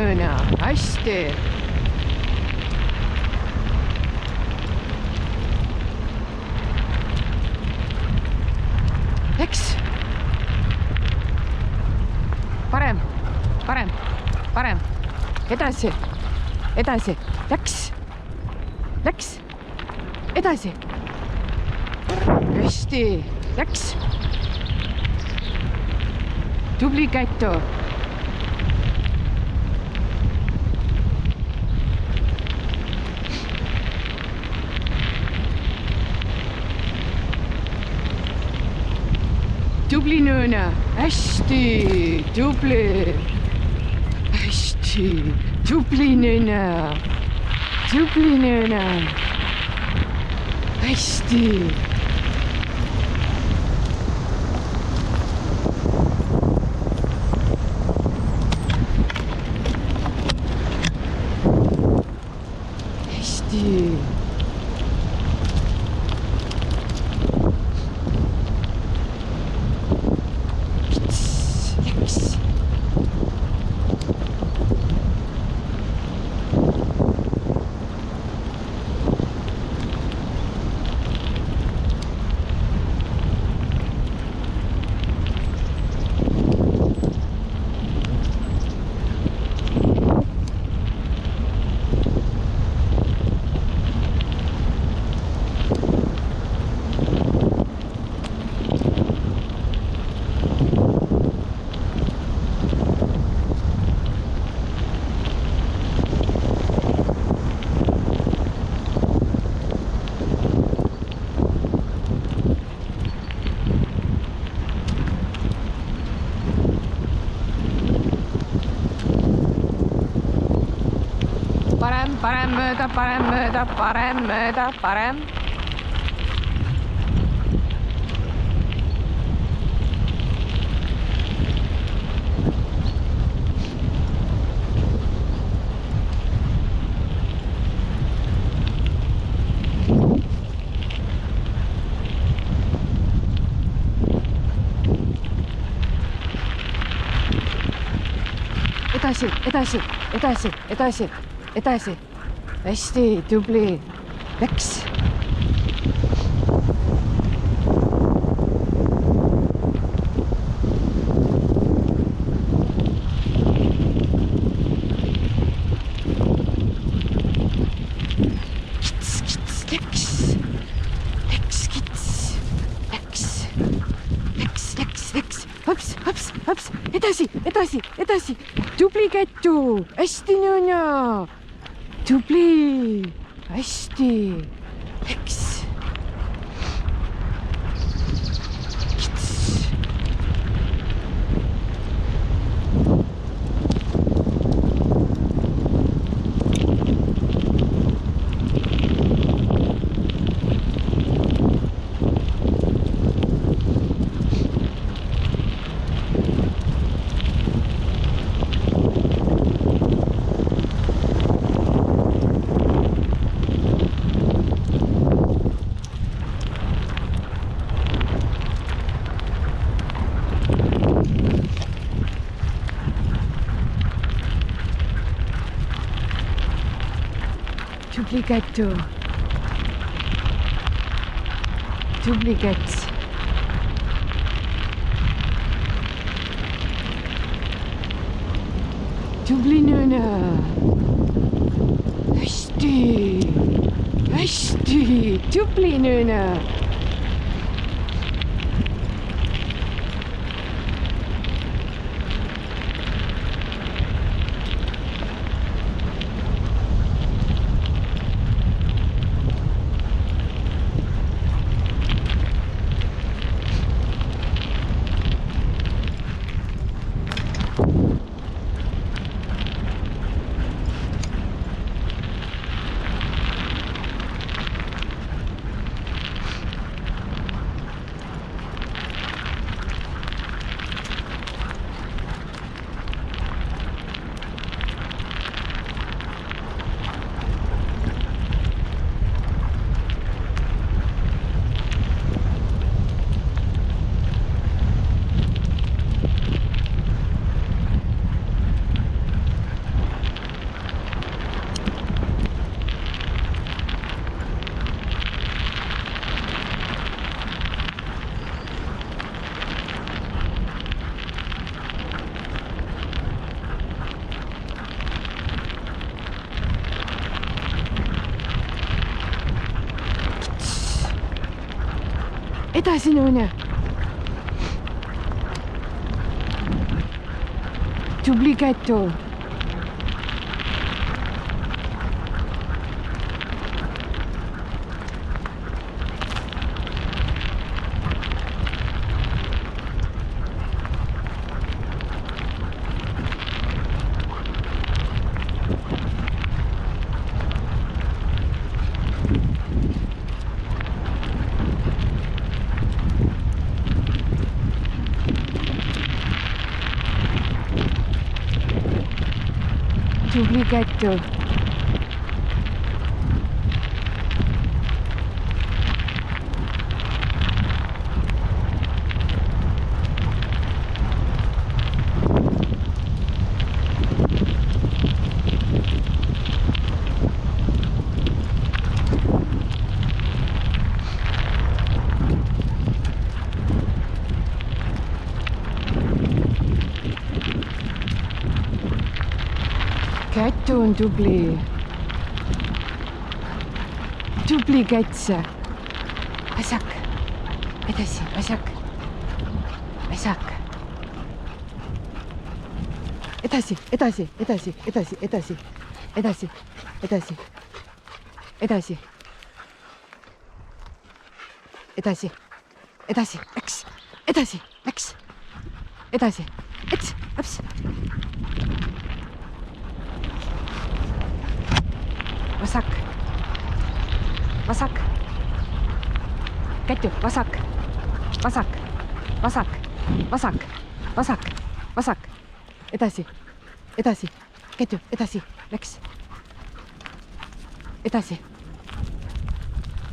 Nõõna, hästi. Eks. Parem, parem, parem. Edasi, edasi. Läks. Edasi. Hästi, läks. Tubli Kätu. Tubli Nõõna, hästi, tubli. Hästi, tubli Nõõna. Tubli Nõõna. Hästi. Hästi. Parem mööda, parem mööda, parem mööda, parem. Edasi, edasi, edasi, edasi. Edasi, hästi, tubli, läks. Hops, edasi, tubli Kätu, hästi Nõõna. Tubli, hästi, läks. Tubli Kätu. Tubli Käts. Tubli Nõõna. Hästi, hästi, tubli Nõõna. edasi, Nõune. Tubli Kätu. Tubli Kätu. Kätu on tubli. Tubli Käts. Vasak. Edasi, vasak. Vasak. Edasi, edasi, edasi, edasi, edasi, edasi, edasi, edasi, edasi, edasi, läks, edasi, läks, edasi, läks. Vasak, vasak, Kätu, vasak, vasak, vasak, vasak, vasak, vasak, edasi, edasi, Kätu, edasi, läks, edasi,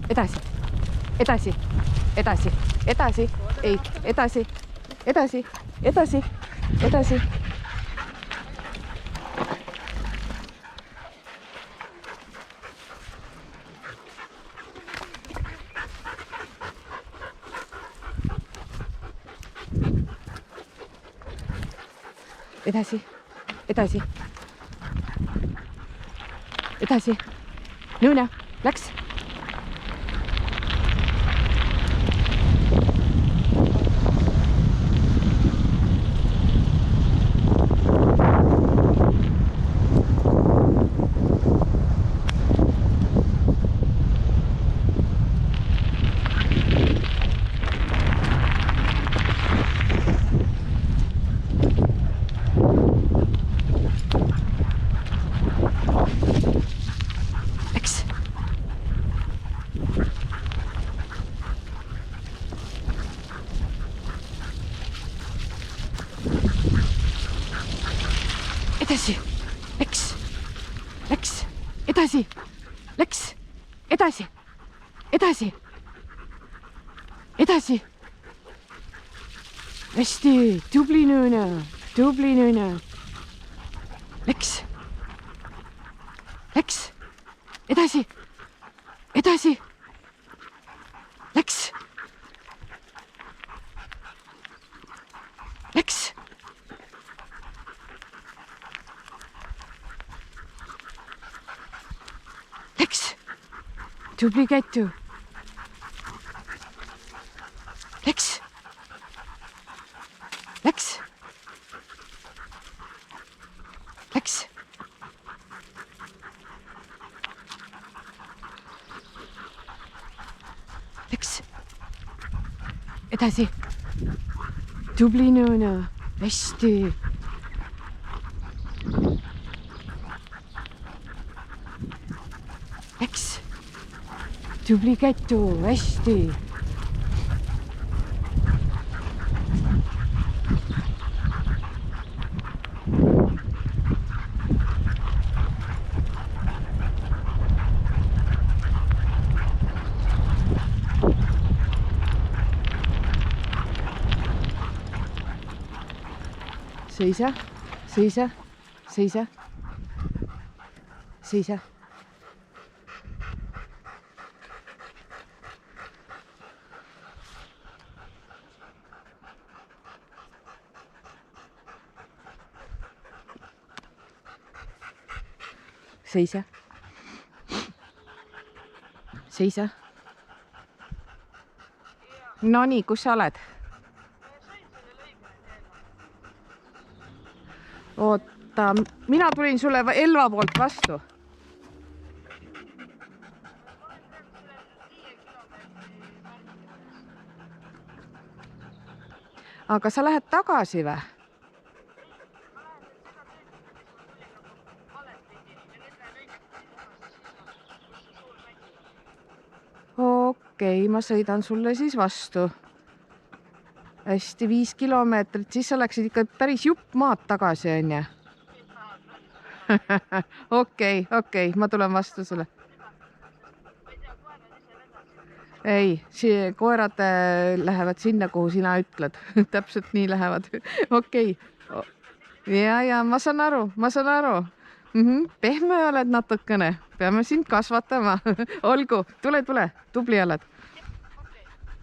edasi, edasi, edasi, edasi, ei, edasi, edasi, edasi, edasi. Edasi, edasi, edasi, Nõune, läks. Edasi, läks, läks, edasi, läks, edasi, edasi, edasi. Hästi, tubli Nõune, läks, läks, edasi, edasi, läks, läks. Tubli Kätu. Läks. Läks. Läks. Läks. Edasi. Tubli Nõune. Hästi. Läks. Tubli Kätu, hästi. Seisa, seisa, seisa, seisa. Seisa, seisa, Nonii, kus sa oled? Oota, mina tulin sulle Elva poolt vastu. Aga sa lähed tagasi või? Okei, ma sõidan sulle siis vastu. Hästi 5 kilomeetrit, siis sa läksid ikka päris jupp maad tagasi, on ju? Okei, ma tulen vastu sulle. Ei, koerad lähevad sinna, kuhu sina ütled. Täpselt nii lähevad. Okei. Ja, ma saan aru. Pehme oled natukene. Peame sind kasvatama. Olgu, tule, tubli oled.